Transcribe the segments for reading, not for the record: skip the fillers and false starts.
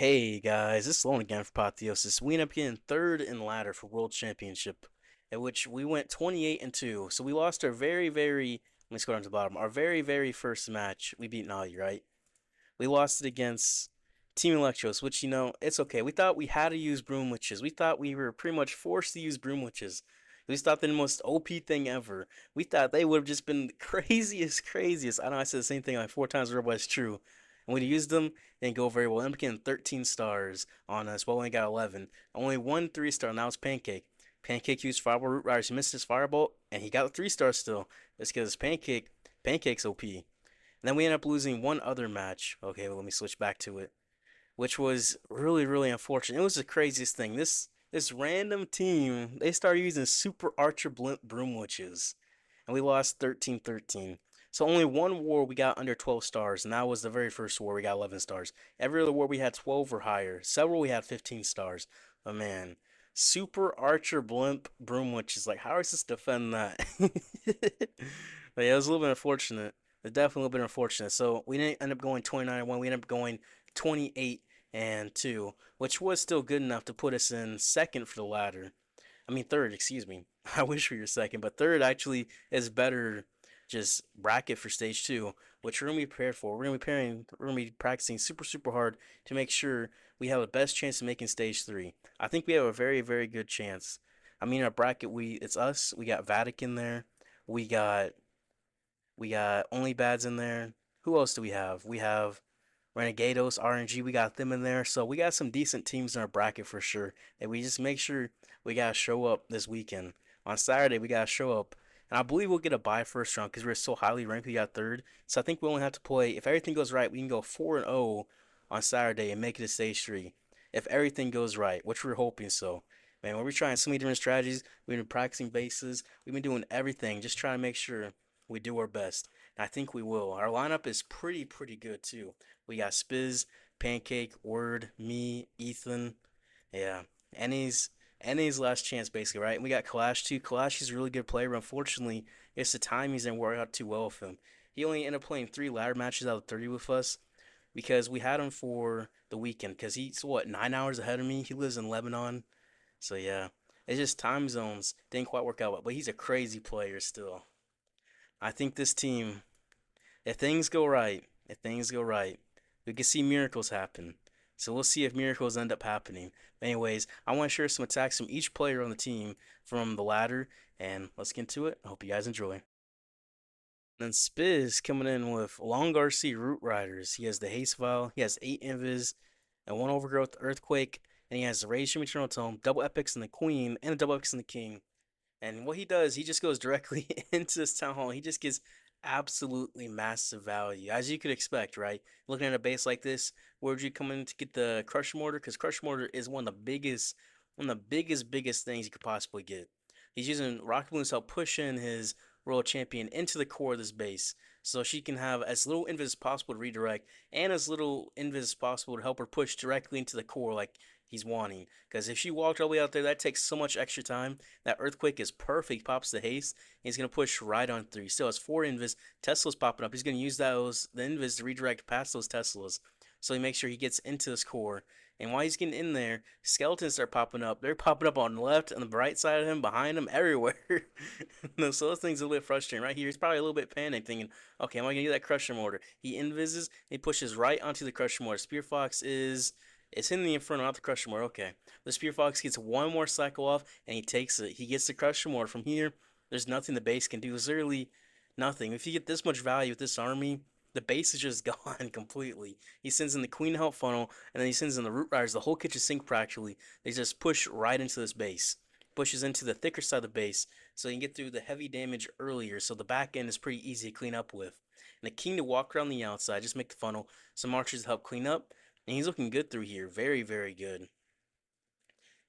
Hey guys, this is Lone again for Apotheosis. We ended up getting third in ladder for World Championship, in which we went 28 and 2. So we lost our let me scroll down to the bottom. Our very first match. We beat Na'Vi, right? We lost it against Team Electros, which it's okay. We thought we had to use Broom Witches. We thought we were pretty much forced to use Broom Witches. We thought they're the most OP thing ever. We thought they would have just been the craziest. I know I said the same thing like four times, but it's true. And we used them, didn't go very well. I'm getting 13 stars on us, but we only got 11. Only one 3-star, and that was Pancake. Pancake used Fireball Root Riders. He missed his Fireball, and he got a 3-star still. It's because Pancake's OP. And then we ended up losing one other match. Okay, well, let me switch back to it, which was really unfortunate. It was the craziest thing. This random team, they started using Super Archer Blimp Broom Witches, and we lost 13-13. So only one war we got under 12 stars, and that was the very first war we got 11 stars. Every other war we had 12 or higher. Several we had 15 stars. But man, Super Archer Blimp Broom Witches, like how is this defend that? But yeah, it was a little bit unfortunate. It's definitely a little bit unfortunate. So we didn't end up going 29-1. We ended up going 28 and 2, which was still good enough to put us in second for the ladder. I mean third, excuse me. I wish we were second, but third actually is better just bracket for stage two, which we're gonna be prepared for. We're gonna be practicing super hard to make sure we have the best chance of making stage three. I think we have a very good chance. I mean, our bracket, it's us. We got Vatican there. We got we got Only Bads in there. Who else do we have? We have Renegados, RNG. We got them in there. So we got some decent teams in our bracket for sure. And we just make sure we gotta show up this weekend. On Saturday, we gotta show up. And I believe we'll get a bye first round because we're so highly ranked. We got third. So I think we only have to play. If everything goes right, we can go 4-0 on Saturday and make it a stage three. If everything goes right, which we're hoping so. Man, we're trying so many different strategies. We've been practicing bases. We've been doing everything, just trying to make sure we do our best. And I think we will. Our lineup is pretty good too. We got Spizz, Pancake, Word, me, Ethan. Yeah. Any's last chance basically, right? And we got Kalash too. Kalash is a really good player, but unfortunately, it's the timings didn't work out too well with him. He only ended up playing 3 ladder matches out of 30 with us because we had him for the weekend because he's what 9 hours ahead of me. He lives in Lebanon. So yeah. It's just time zones didn't quite work out, but he's a crazy player still. I think this team, if things go right, we can see miracles happen. So we'll see if miracles end up happening. But anyways, I want to share some attacks from each player on the team from the ladder, and let's get into it. I hope you guys enjoy. Then Spizz coming in with Long RC Root Riders. He has the Haste Vial, he has 8 Invis, and 1 Overgrowth Earthquake, and he has the Rage from Eternal Tome, double Epics in the Queen, and a double Epics in the King. And what he does, he just goes directly into this town hall. He just gives absolutely massive value, as you could expect, right? Looking at a base like this, where would you come in to get the Crush Mortar? Because Crush Mortar is biggest things you could possibly get. He's using Rocket Balloons to help push in his World Champion into the core of this base, so she can have as little invis as possible to redirect, and as little invis as possible to help her push directly into the core, like he's wanting. Because if she walked all the way out there, that takes so much extra time. That Earthquake is perfect. Pops the haste. And he's going to push right on through. He still has 4 invis. Tesla's popping up. He's going to use the invis to redirect past those Teslas. So he makes sure he gets into this core. And while he's getting in there, skeletons start popping up. They're popping up on the left and the right side of him, behind him, everywhere. So those things are a little bit frustrating. Right here, he's probably a little bit panicked, thinking, okay, am I going to get that Crusher Mortar? He invises, he pushes right onto the Crusher Mortar. Spear Fox is it's in the Inferno, not the Crusher Mortar. Okay. The Spear Fox gets one more cycle off, and he takes it. He gets the Crusher Mortar. From here, there's nothing the base can do. There's literally nothing. If you get this much value with this army, the base is just gone completely. He sends in the Queen Help Funnel, and then he sends in the Root Riders. The whole kitchen sink practically. They just push right into this base. Pushes into the thicker side of the base, so you can get through the heavy damage earlier, so the back end is pretty easy to clean up with. And the King to walk around the outside, just make the funnel. Some archers to help clean up, and he's looking good through here. Very good.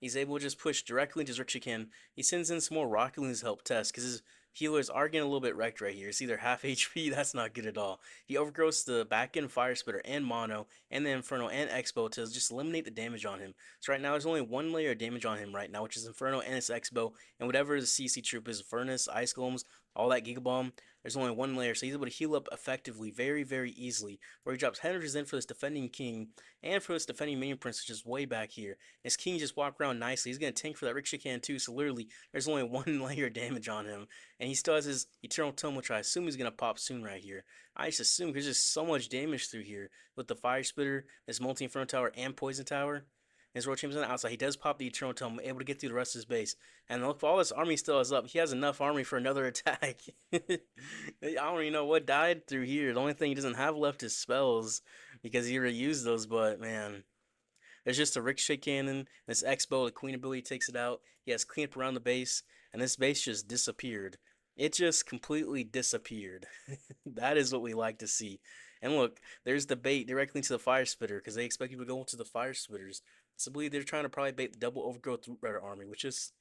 He's able to just push directly into Zerxican. He sends in some more Rocket Loons to help test, because his healers are getting a little bit wrecked right here. It's either half HP, that's not good at all. He overgrowths the back end Fire Spitter and Mono, and the Inferno and Expo to just eliminate the damage on him. So right now, there's only one layer of damage on him right now, which is Inferno and his Expo, and whatever the CC troop is, Furnace, Ice Golems, all that Giga Bomb. There's only one layer, so he's able to heal up effectively, very, very easily. Where he drops Hender's in for this defending king and for this defending minion prince, which is way back here. His king just walk around nicely. He's gonna tank for that Ricochet can too, so literally there's only one layer of damage on him. And he still has his Eternal Tome, which I assume he's gonna pop soon right here. I just assume there's just so much damage through here with the Fire Spitter, this Multi Inferno Tower, and Poison Tower. His Royal Champions on the outside. He does pop the Eternal Tome, able to get through the rest of his base. And look, all his army still is up. He has enough army for another attack. I don't even know what died through here. The only thing he doesn't have left is spells because he reused those. But man, there's just a Ricochet Cannon. This X-Bow, the Queen ability takes it out. He has cleanup around the base, and this base just disappeared. It just completely disappeared. That is what we like to see. And look, there's the bait directly into the Fire Spitter because they expect you to go into the Fire Spitters. So I believe they're trying to probably bait the double overgrowth Root Rider army, which is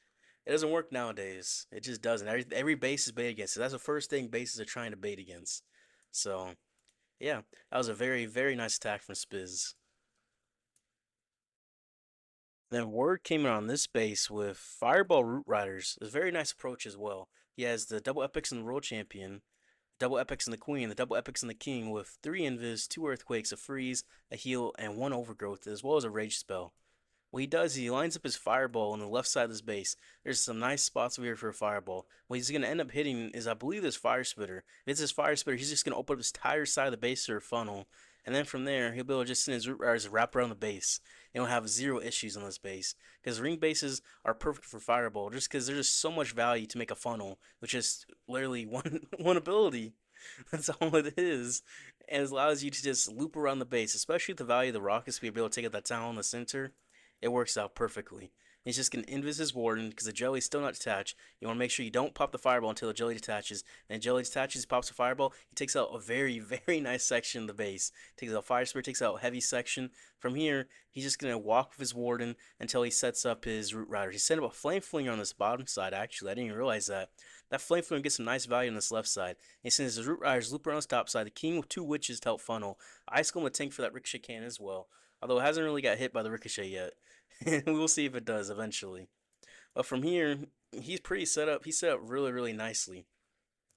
it doesn't work nowadays. It just doesn't. Every base is bait against it. That's the first thing bases are trying to bait against. So yeah, that was a very, very nice attack from Spizz. Then word came in on this base with Fireball Root Riders. It's a very nice approach as well. He has the double epics and the world champion, double epics and the queen, the double epics and the king with 3 invis, 2 earthquakes, a freeze, a heal, and 1 overgrowth, as well as a rage spell. What he does is he lines up his fireball on the left side of his base. There's some nice spots over here for a fireball. What he's going to end up hitting is, I believe, this fire spitter. If it's his fire spitter, he's just going to open up his entire side of the base to a funnel. And then from there, he'll be able to just send his root riders to wrap around the base. And he'll have zero issues on this base. Because ring bases are perfect for fireball, just because there's just so much value to make a funnel, which is literally one ability. That's all it is. And it allows you to just loop around the base, especially with the value of the rockets to be able to take out that town in the center. It works out perfectly. He's just going to invis his warden because the jelly's still not detached. You want to make sure you don't pop the fireball until the jelly detaches. And the jelly detaches, he pops the fireball. He takes out a very, very nice section of the base. Takes out fire spirit, takes out a heavy section. From here, he's just going to walk with his warden until he sets up his root rider. He set up a flame flinger on this bottom side, actually. I didn't even realize that. That flame flinger gets some nice value on this left side. He sends his root riders loop around this top side. The king with 2 witches to help funnel. Ice Golem to tank for that ricochet cannon as well. Although it hasn't really got hit by the ricochet yet. We will see if it does eventually. But from here, he's pretty set up. He's set up really, really nicely.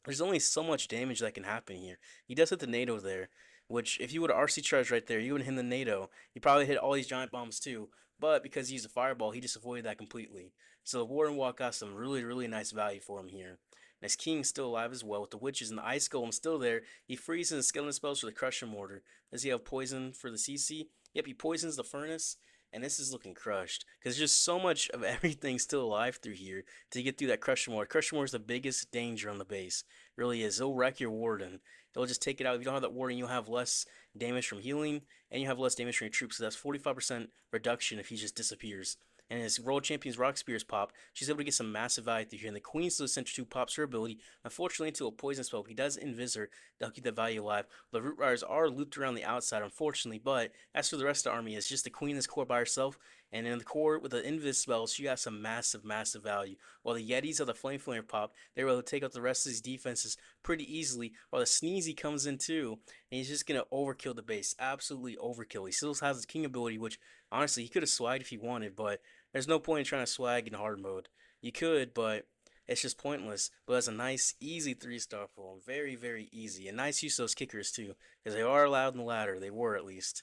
There's only so much damage that can happen here. He does hit the NATO there, which if you would RC charge right there, you would hit the NATO. He probably hit all these giant bombs too. But because he used a fireball, he just avoided that completely. So the Warden Walk got some really, really nice value for him here. And his king's still alive as well, with the witches and the ice golem still there. He freezes his skeleton spells for the crusher mortar. Does he have poison for the CC? Yep, he poisons the furnace. And this is looking crushed because there's just so much of everything still alive through here to get through that crusher mortar. Crusher mortar is the biggest danger on the base. It really is. It'll wreck your warden. It'll just take it out. If you don't have that warden, you'll have less damage from healing and you have less damage from your troops. So that's 45% reduction if he just disappears. And his World Champion's Rock Spears pop. She's able to get some massive value through here. And the Queen's to the Center 2 pops her ability. Unfortunately, into a poison spell. He does invis her. That'll keep that value alive. The Root Riders are looped around the outside, unfortunately. But as for the rest of the army, it's just the Queen is core by herself. And in the core, with the invis spell, she got some massive, massive value. While the Yetis of the Flame Flamer pop, they were able to take out the rest of these defenses pretty easily. While the Sneezy comes in too. And he's just going to overkill the base. Absolutely overkill. He still has the King ability, which honestly, he could have swagged if he wanted. But there's no point in trying to swag in hard mode. You could, but it's just pointless. But it's a nice, easy 3-star for him. Very, very easy. And nice use of those kickers, too. Because they are allowed in the ladder. They were, at least.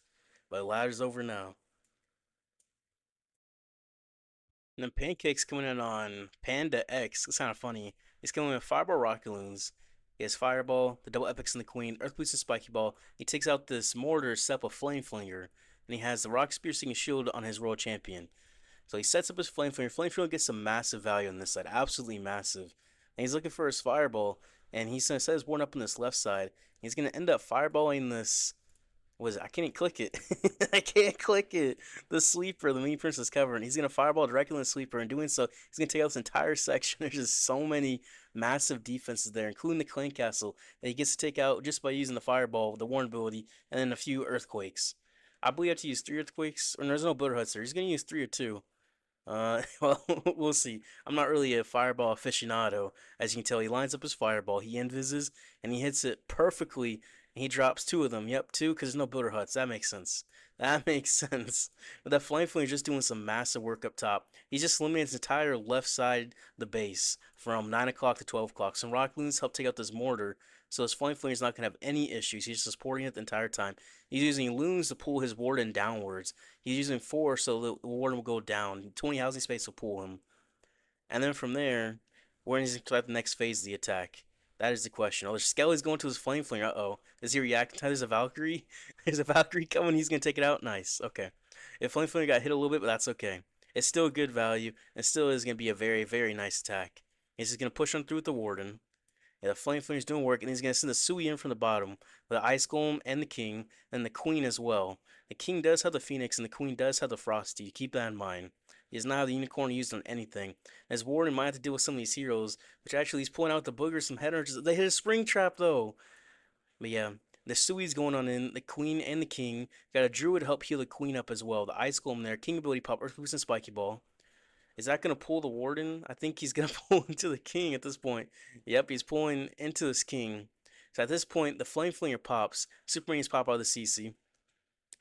But the ladder's over now. And then Pancake's coming in on Panda X. It's kind of funny. He's coming in with Fireball Rocket Loons. He has Fireball, the double epics and the Queen, Earth Boost and Spiky Ball. He takes out this Mortar, Step of Flame Flinger. And he has the Rock Piercing Shield on his Royal Champion. So he sets up his Flame Flinger. Flame Flinger gets some massive value on this side. Absolutely massive. And he's looking for his Fireball. And he's going to set his Warden up on this left side. He's going to end up Fireballing this. Was I can't click it. I can't click it. The sleeper, the mini princess cover, and he's gonna fireball directly in the sleeper. And doing so, he's gonna take out this entire section. There's just so many massive defenses there, including the clan castle that he gets to take out just by using the fireball, the warn ability, and then a few earthquakes. I believe you have to use 3 earthquakes, or there's no builder huts there. He's gonna use 3 or 2. Well, we'll see. I'm not really a fireball aficionado. As you can tell, he lines up his fireball, he invises, and he hits it perfectly. And he drops 2 of them. Yep, 2, because there's no builder huts. That makes sense. That makes sense. But that Flame Flame is just doing some massive work up top. He's just eliminating his entire left side of the base from 9 o'clock to 12 o'clock. Some Rock Loons help take out this mortar, so his Flame Flame is not going to have any issues. He's just supporting it the entire time. He's using Loons to pull his Warden downwards. He's using 4 so the Warden will go down. 20 housing space will pull him. And then from there, where is he to the next phase of the attack? That is the question. Oh, Skelly's going to his Flame Flinger. Uh-oh. Is he reacting to There's a Valkyrie? There's a Valkyrie coming. He's going to take it out. Nice. Okay. If Flame Flinger got hit a little bit, but that's okay. It's still good value, and still is going to be a very, very nice attack. He's just going to push on through with the Warden. Yeah, the Flame Flinger's doing work, and he's going to send the Sui in from the bottom with the Ice Golem and the King, and the Queen as well. The King does have the Phoenix, and the Queen does have the Frosty. Keep that in mind. He does not have the Unicorn used on anything. As Warden might have to deal with some of these heroes, which actually he's pulling out the boogers, some head archers. They hit a Spring Trap, though. But yeah, the Sui's going on in, the Queen and the King. Got a Druid help heal the Queen up as well. The Ice Golem there. King ability pop, Earth Boost, and Spiky Ball. Is that going to pull the Warden? I think he's going to pull into the King at this point. Yep, he's pulling into this King. So at this point, the Flame Flinger pops. Super Minions pop out of the CC.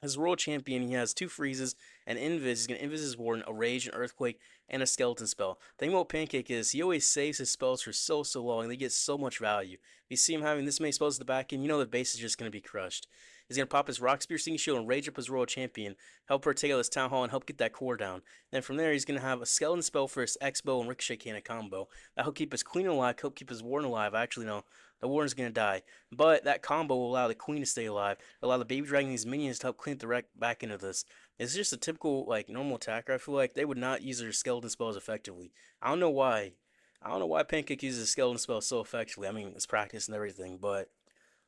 As world champion, he has 2 freezes and invis. He's going to invis his Warden, a Rage, an Earthquake, and a Skeleton spell. The thing about Pancake is he always saves his spells for so long, and they get so much value. If you see him having this many spells at the back end, you know the base is just going to be crushed. He's going to pop his Rock Spear, Stinging Shield, and Rage up his Royal Champion, help her take out this Town Hall, and help get that core down. Then from there, he's going to have a Skeleton spell for his X-Bow and Ricochet Cannon combo. That'll keep his Queen alive, help keep his Warden alive. Actually, no, the Warden's going to die. But that combo will allow the Queen to stay alive, allow the Baby Dragon and these minions to help clean the wreck back into this. It's just a typical, like, normal attacker. I feel like they would not use their Skeleton spells effectively. I don't know why. I don't know why Pancake uses Skeleton spell so effectively. I mean, it's practice and everything, but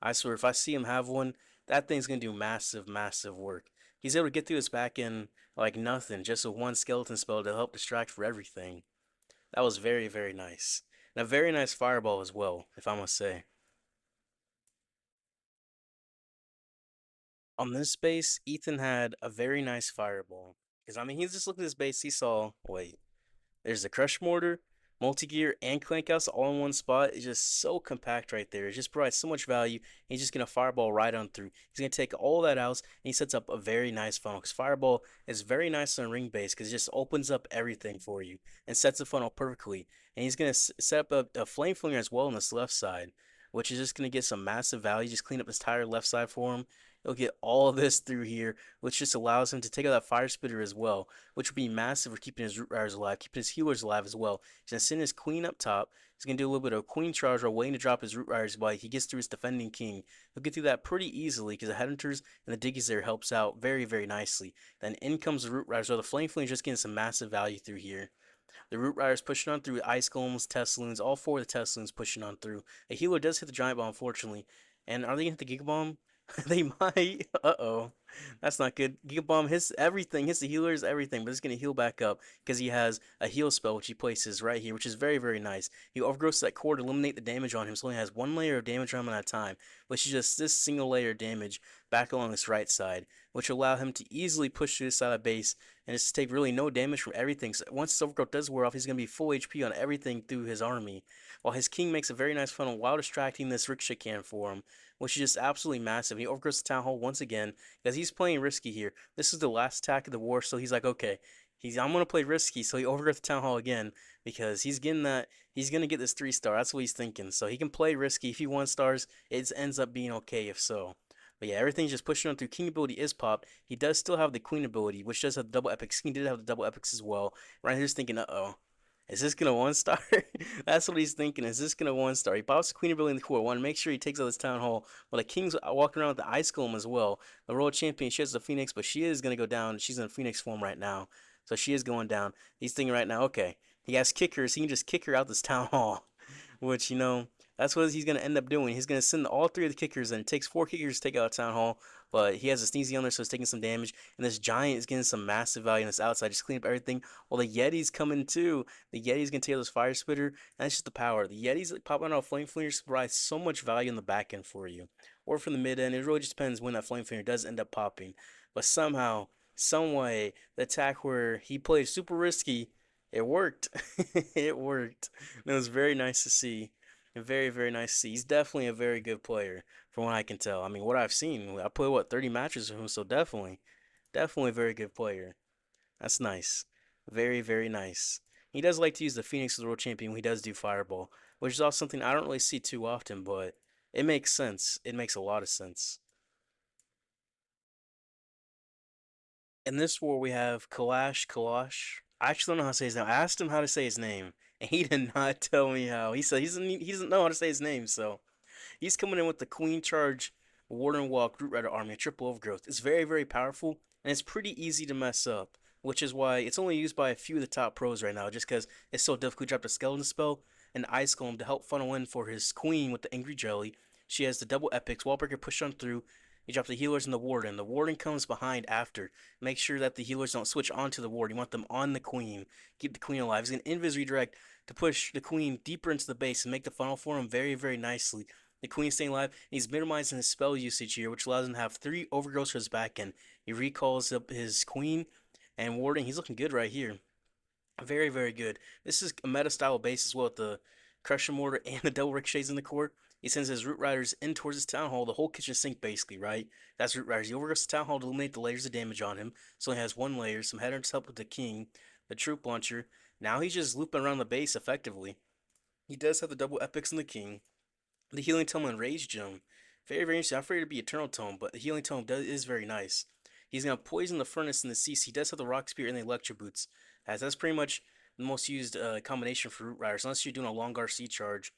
I swear, if I see him have one, that thing's gonna do massive work. He's able to get through his back end like nothing, just with one skeleton spell to help distract for everything. That was very nice. And a very nice fireball as well, if I must say. On this base, Ethan had a very nice fireball. Because, I mean, he's just looking at this base, he saw, wait, there's the Crush Mortar, Multi-Gear, and Clank House all in one spot. It's just so compact right there. It just provides so much value. He's just going to Fireball right on through. He's going to take all that out, and he sets up a very nice funnel. Because Fireball is very nice on ring base because it just opens up everything for you and sets the funnel perfectly. And he's going to set up a Flame Flinger as well on this left side, which is just going to get some massive value. Just clean up his entire left side for him. He'll get all of this through here, which just allows him to take out that Fire Spitter as well, which would be massive for keeping his Root Riders alive, keeping his healers alive as well. He's going to send his Queen up top. He's going to do a little bit of Queen Charge while waiting to drop his Root Riders while he gets through his Defending King. He'll get through that pretty easily because the Headhunters and the Diggies there helps out very nicely. Then in comes the Root Riders, so the Flame Flame is just getting some massive value through here. The Root Riders pushing on through Ice Golems, Tesloons, all 4 of the Tesloons pushing on through. A healer does hit the Giant Bomb, unfortunately. And are they going to hit the Giga Bomb? They might. Uh-oh. That's not good. Giga Bomb hits everything, hits the healers, everything, but it's going to heal back up because he has a heal spell, which he places right here, which is very nice. He overgrowths that core to eliminate the damage on him, so he only has 1 layer of damage on him at a time, which is just this single layer of damage back along this right side, which will allow him to easily push to the side of base and just take really no damage from everything. So once his overgrowth does wear off, he's going to be full HP on everything through his army, while his king makes a very nice funnel while distracting this Ricochet Cannon for him, which is just absolutely massive. He overgrows the Town Hall once again because he's playing risky here. This is the last attack of the war, so he's like, okay, I'm gonna play risky, so he overgrows the Town Hall again because he's getting that. He's gonna get this 3-star. That's what he's thinking. So he can play risky. If he 1-stars, it ends up being okay if so. But yeah, everything's just pushing on through. King ability is popped. He does still have the Queen ability, which does have the double epics. King did have the double epics as well. Right here's thinking, uh-oh. Is this gonna 1-star? That's what he's thinking. Is this gonna 1-star? He pops the Queen ability in the core. Want to make sure he takes out this Town Hall. Well, the King's walking around with the Ice Golem as well. The Royal Champion, she has the Phoenix, but she is gonna go down. She's in Phoenix form right now, so she is going down. He's thinking right now, okay, he has kickers. He can just kick her out this Town Hall, which that's what he's gonna end up doing. He's gonna send all 3 of the kickers, and it takes 4 kickers to take out Town Hall. But he has a Sneezy on there, so it's taking some damage. And this Giant is getting some massive value on this outside, just clean up everything. While the Yeti's coming too. The Yeti's gonna take out this Fire Spitter, and that's just the power. The Yeti's like, popping out Flame Flingers provides so much value in the back end for you, or from the mid end. It really just depends when that Flame Flinger does end up popping. But somehow, some way, the attack where he played super risky, it worked. It worked. And it was very nice to see. And very nice to see. He's definitely a very good player, from what I can tell. I mean, what I've seen, I played what 30 matches with him, so definitely. Definitely a very good player. That's nice. Very, very nice. He does like to use the Phoenix as the world champion when he does do Fireball, which is also something I don't really see too often, but it makes sense. It makes a lot of sense. In this war, we have Kalash. I actually don't know how to say his name. I asked him how to say his name, and he did not tell me how. He said he doesn't know how to say his name, so he's coming in with the Queen Charge, Warden Walk, Root Rider Army, a triple overgrowth. It's very, very powerful, and it's pretty easy to mess up, which is why it's only used by a few of the top pros right now, just because it's so difficult to drop the Skeleton spell and Ice Golem to help funnel in for his Queen with the Angry Jelly. She has the double epics, Wallbreaker push on through. You drop the healers and the warden. The warden comes behind after. Make sure that the healers don't switch onto the ward. You want them on the queen. Keep the queen alive. He's going to invis redirect to push the queen deeper into the base and make the funnel for him very, very nicely. The queen staying alive. He's minimizing his spell usage here, which allows him to have 3 overgrowths for his back end. He recalls up his queen and warding. He's looking good right here. Very, very good. This is a meta style base as well with the Crusher Mortar and the double ricochets in the core. He sends his Root Riders in towards his Town Hall, the whole kitchen sink basically, right? That's Root Riders. He overgoes the Town Hall to eliminate the layers of damage on him. So he has 1 layer, some headers help with the King, the Troop Launcher. Now he's just looping around the base effectively. He does have the double epics in the King, the Healing Tome and Rage Gem. Very, very interesting. I'm afraid to be Eternal Tome, but the Healing Tome is very nice. He's going to Poison the Furnace and the CC. He does have the Rock Spear and the Electro Boots, as that's pretty much the most used combination for Root Riders, unless you're doing a long RC charge.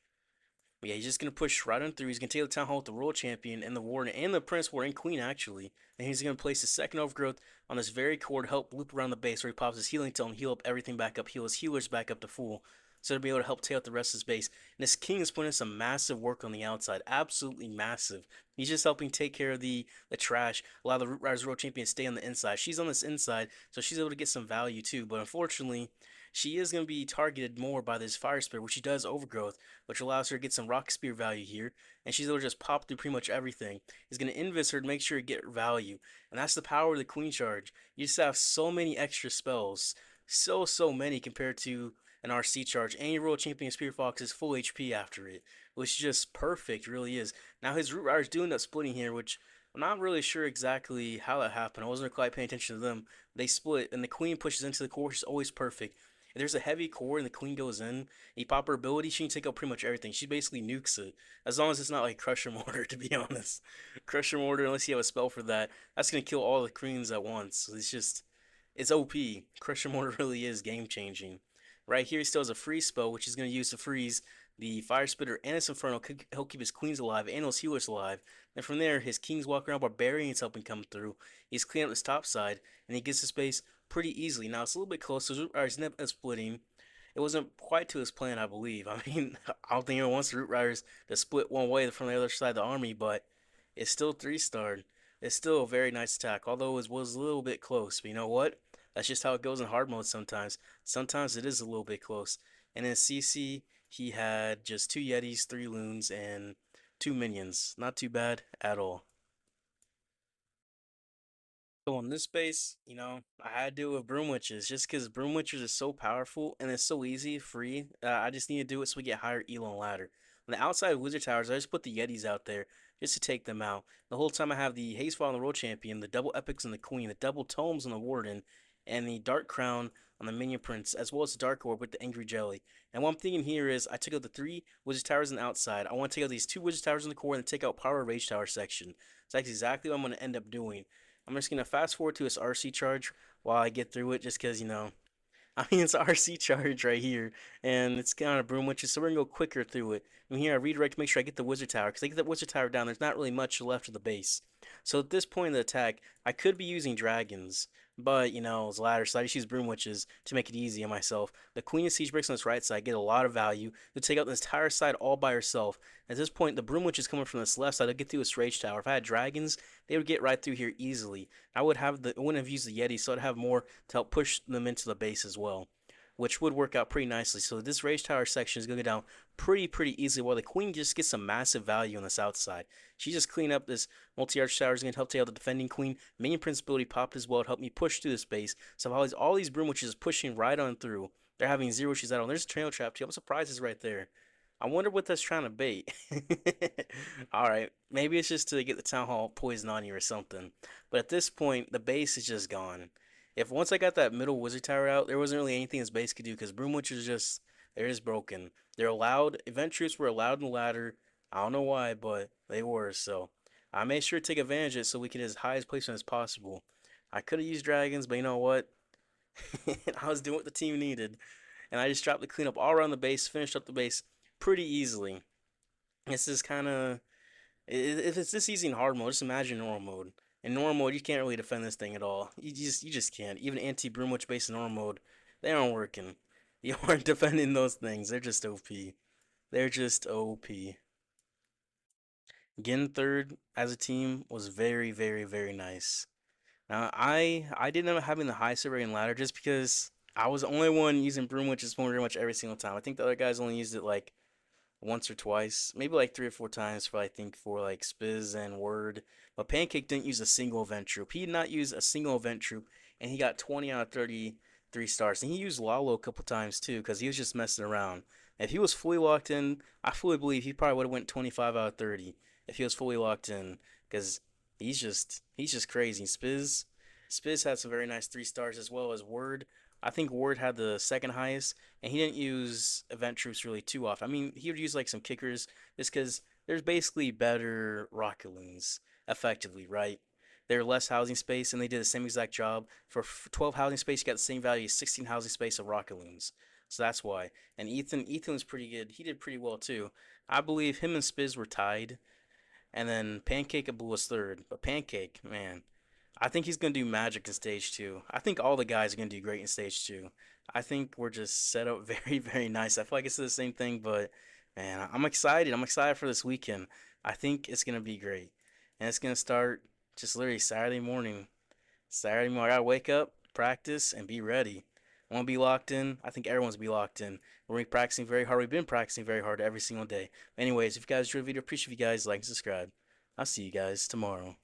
But yeah, he's just going to push right on through. He's going to take the Town Hall with the World Champion and the Warden and the Prince War and Queen, actually. And he's going to place his second Overgrowth on this very core to help loop around the base where he pops his Healing Tome, heal up everything back up, heal his healers back up to full. So to be able to help take out the rest of his base. And this King is putting in some massive work on the outside. Absolutely massive. He's just helping take care of the trash. Allow the Root Riders World Champion to stay on the inside. She's on this inside, so she's able to get some value too. But unfortunately, she is going to be targeted more by this Fire Spirit, which she does Overgrowth, which allows her to get some Rock Spear value here. And she's able to just pop through pretty much everything. He's going to invis her to make sure to get value. And that's the power of the Queen Charge. You just have so many extra spells. So many compared to an RC charge. And your Royal Champion Spirit Fox is full HP after it, which is just perfect, really is. Now his Root Riders do end up splitting here, which I'm not really sure exactly how that happened. I wasn't quite paying attention to them. They split, and the Queen pushes into the core, which is always perfect. If there's a heavy core and the Queen goes in, you pop her ability, she can take out pretty much everything. She basically nukes it. As long as it's not like Crusher Mortar, to be honest. Crusher Mortar, unless you have a spell for that, that's going to kill all the Queens at once. It's just, it's OP. Crusher Mortar really is game changing. Right here, he still has a freeze spell, which he's going to use to freeze the Fire Spitter and his Inferno. He'll keep his Queens alive and his healers alive. And from there, his Kings walk around, Barbarians helping come through. He's cleaning up this top side, and he gets his base pretty easily. Now, it's a little bit close. So Riders end up splitting. It wasn't quite to his plan, I believe. I mean, I don't think anyone wants the Root Riders to split one way from the other side of the army, but it's still 3-starred. It's still a very nice attack, although it was a little bit close. But you know what? That's just how it goes in hard mode sometimes. Sometimes it is a little bit close. And in CC, he had just 2 Yetis, 3 Loons, and 2 minions. Not too bad at all. So on this base, I had to do it with Broom Witches just because Broom Witches is so powerful and it's so easy, free. I just need to do it so we get higher elo and ladder. On the outside of Wizard Towers, I just put the Yetis out there just to take them out. The whole time I have the Hazefall on the World Champion, the double Epics on the Queen, the double Tomes on the Warden, and the Dark Crown on the Minion Prince, as well as the Dark Orb with the Angry Jelly. And what I'm thinking here is I took out the 3 Wizard Towers on the outside. I want to take out these 2 Wizard Towers in the core and take out Power Rage Tower section. So that's exactly what I'm going to end up doing. I'm just gonna fast forward to this RC charge while I get through it, just because I mean it's an RC charge right here, and it's kind of Broom Witches, so we're gonna go quicker through it. And here I redirect to make sure I get the Wizard Tower, because I get the Wizard Tower down. There's not really much left of the base. So at this point in the attack, I could be using dragons, but it's ladder, so I just use Broom Witches to make it easy on myself. The Queen of Siege breaks on this right side, get a lot of value to take out this entire side all by herself. At this point, the Broom Witch is coming from this left side. I'll get through this Rage Tower. If I had dragons, they would get right through here easily. I wouldn't have used the Yeti, so I'd have more to help push them into the base as well, which would work out pretty nicely. So this Rage Tower section is going to go down pretty easily, while the Queen just gets some massive value on the south side. She just cleaned up this multi-arch tower, is going to help take out the defending Queen. Minion Prince ability popped as well to help me push through this base. So all these Broom Witches pushing right on through. They're having 0 issues at all. There's a Trail Trap too. I'm surprised it's right there. I wonder what that's trying to bait. All right, maybe it's just to get the town hall poison on you or something. But at this point, the base is just gone. If once I got that middle wizard tower out, there wasn't really anything this base could do because Broom Witch is just they're just broken. They're allowed. Event troops were allowed in the ladder. I don't know why, but they were. So I made sure to take advantage of it so we could get as high as placement as possible. I could have used dragons, but you know what? I was doing what the team needed, and I just dropped the cleanup all around the base, finished up the base pretty easily. This is kind of if it's this easy in hard mode, just imagine normal mode. In normal mode, you can't really defend this thing at all. You just can't. Even anti Broomwitch based in normal mode, they aren't working. You aren't defending those things. They're just OP. They're just OP. Getting third as a team was very, very, very nice. Now I didn't end up having the high survey and ladder just because I was the only one using Broomwitch's pretty much every single time. I think the other guys only used it like once or twice, maybe like 3 or 4 times for I think for like Spizz and Word. But Pancake didn't use a single event troop. He did not use a single event troop, and he got 20 out of 33 stars. And he used Lalo a couple times too, because he was just messing around. If he was fully locked in, I fully believe he probably would have went 25 out of 30 if he was fully locked in, because he's just crazy. Spizz had some very nice 3 stars as well as Word. I think Ward had the second highest, and he didn't use event troops really too often. I mean, he would use like some kickers just because there's basically better rocket loons effectively, right? They're less housing space, and they did the same exact job. For 12 housing space, you got the same value as 16 housing space of rocket loons. So that's why. And Ethan was pretty good. He did pretty well too. I believe him and Spizz were tied, and then Pancake was third. But Pancake, man, I think he's gonna do magic in stage two. I think all the guys are gonna do great in stage two. I think we're just set up very, very nice. I feel like it's the same thing, but man, I'm excited. I'm excited for this weekend. I think it's gonna be great, and it's gonna start just literally Saturday morning. Saturday morning, I gotta wake up, practice, and be ready. I want to be locked in. I think everyone's be locked in. We're gonna be practicing very hard. We've been practicing very hard every single day. Anyways, if you guys enjoyed the video, appreciate if you guys like and subscribe. I'll see you guys tomorrow.